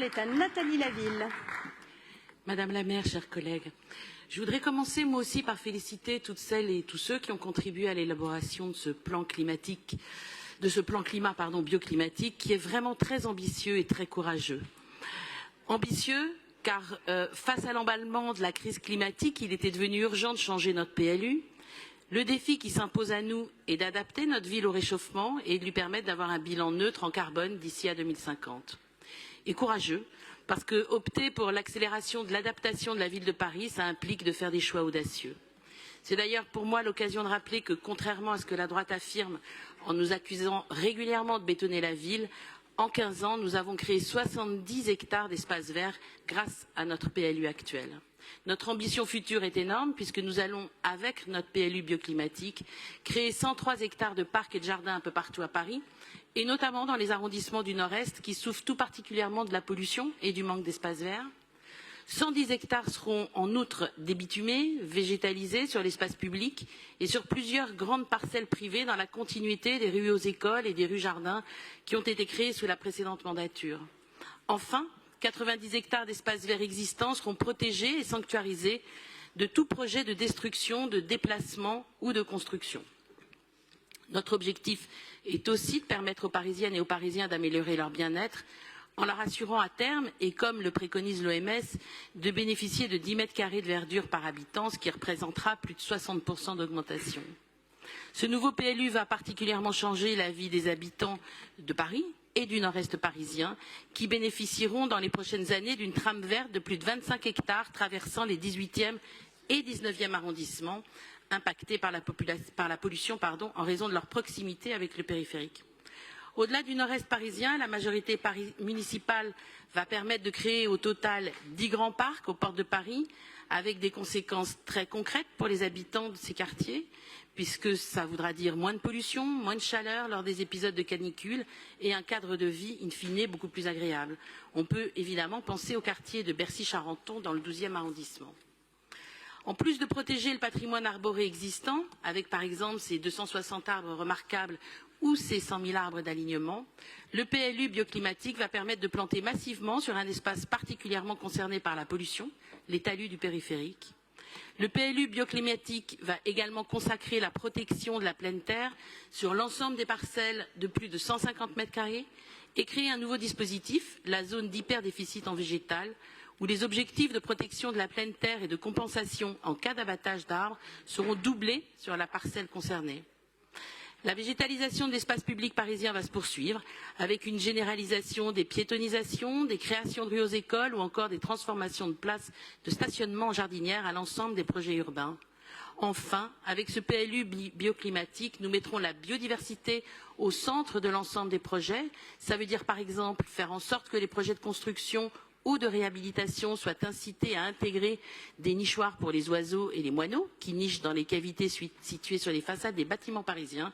parole est à Nathalie Laville. Madame la maire, chers collègues, je voudrais commencer moi aussi par féliciter toutes celles et tous ceux qui ont contribué à l'élaboration de ce plan climatique, bioclimatique, qui est vraiment très ambitieux et très courageux. Ambitieux car face à l'emballement de la crise climatique, il était devenu urgent de changer notre PLU. Le défi qui s'impose à nous est d'adapter notre ville au réchauffement et de lui permettre d'avoir un bilan neutre en carbone d'ici à 2050. Et courageux, parce que opter pour l'accélération de l'adaptation de la ville de Paris, ça implique de faire des choix audacieux. C'est d'ailleurs pour moi l'occasion de rappeler que, contrairement à ce que la droite affirme en nous accusant régulièrement de bétonner la ville, en 15 ans, nous avons créé 70 hectares d'espaces verts grâce à notre PLU actuel. Notre ambition future est énorme puisque nous allons, avec notre PLU bioclimatique, créer 103 hectares de parcs et de jardins un peu partout à Paris, et notamment dans les arrondissements du Nord-Est qui souffrent tout particulièrement de la pollution et du manque d'espaces verts. 110 hectares seront en outre débitumés, végétalisés sur l'espace public et sur plusieurs grandes parcelles privées dans la continuité des rues aux écoles et des rues jardins qui ont été créées sous la précédente mandature. Enfin, 90 hectares d'espaces verts existants seront protégés et sanctuarisés de tout projet de destruction, de déplacement ou de construction. Notre objectif est aussi de permettre aux Parisiennes et aux Parisiens d'améliorer leur bien-être en leur assurant à terme, et comme le préconise l'OMS, de bénéficier de 10 mètres carrés de verdure par habitant, ce qui représentera plus de 60% d'augmentation. Ce nouveau PLU va particulièrement changer la vie des habitants de Paris et du Nord-Est parisien, qui bénéficieront dans les prochaines années d'une trame verte de plus de 25 hectares traversant les 18e et 19e arrondissements, impactés par la pollution en raison de leur proximité avec le périphérique. Au-delà du Nord-Est parisien, la majorité municipale va permettre de créer au total 10 grands parcs aux portes de Paris, avec des conséquences très concrètes pour les habitants de ces quartiers, puisque ça voudra dire moins de pollution, moins de chaleur lors des épisodes de canicule et un cadre de vie, in fine, beaucoup plus agréable. On peut évidemment penser au quartier de Bercy-Charenton dans le 12e arrondissement. En plus de protéger le patrimoine arboré existant, avec par exemple ces 260 arbres remarquables ou ces 100 000 arbres d'alignement, le PLU bioclimatique va permettre de planter massivement sur un espace particulièrement concerné par la pollution, les talus du périphérique. Le PLU bioclimatique va également consacrer la protection de la pleine terre sur l'ensemble des parcelles de plus de 150 mètres carrés et créer un nouveau dispositif, la zone d'hyperdéficit en végétal, où les objectifs de protection de la pleine terre et de compensation en cas d'abattage d'arbres seront doublés sur la parcelle concernée. La végétalisation de l'espace public parisien va se poursuivre avec une généralisation des piétonisations, des créations de rues aux écoles ou encore des transformations de places de stationnement en jardinières à l'ensemble des projets urbains. Enfin, avec ce PLU bioclimatique, nous mettrons la biodiversité au centre de l'ensemble des projets. Ça veut dire par exemple faire en sorte que les projets de construction ou de réhabilitation soient incités à intégrer des nichoirs pour les oiseaux et les moineaux qui nichent dans les cavités situées sur les façades des bâtiments parisiens,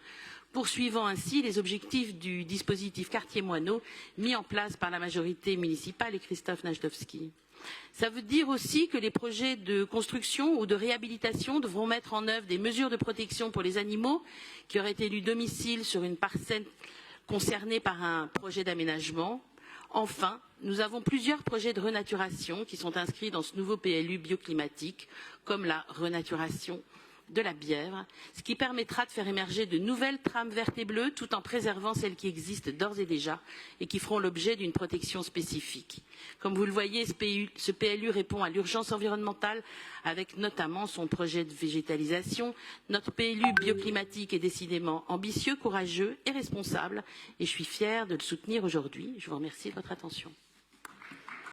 poursuivant ainsi les objectifs du dispositif quartier moineaux mis en place par la majorité municipale et Christophe Najdowski. Ça veut dire aussi que les projets de construction ou de réhabilitation devront mettre en œuvre des mesures de protection pour les animaux qui auraient élu domicile sur une parcelle concernée par un projet d'aménagement. Enfin, nous avons plusieurs projets de renaturation qui sont inscrits dans ce nouveau PLU bioclimatique, comme la renaturation de la Bièvre, ce qui permettra de faire émerger de nouvelles trames vertes et bleues tout en préservant celles qui existent d'ores et déjà et qui feront l'objet d'une protection spécifique. Comme vous le voyez, ce PLU répond à l'urgence environnementale avec notamment son projet de végétalisation. Notre PLU bioclimatique est décidément ambitieux, courageux et responsable et je suis fière de le soutenir aujourd'hui. Je vous remercie de votre attention.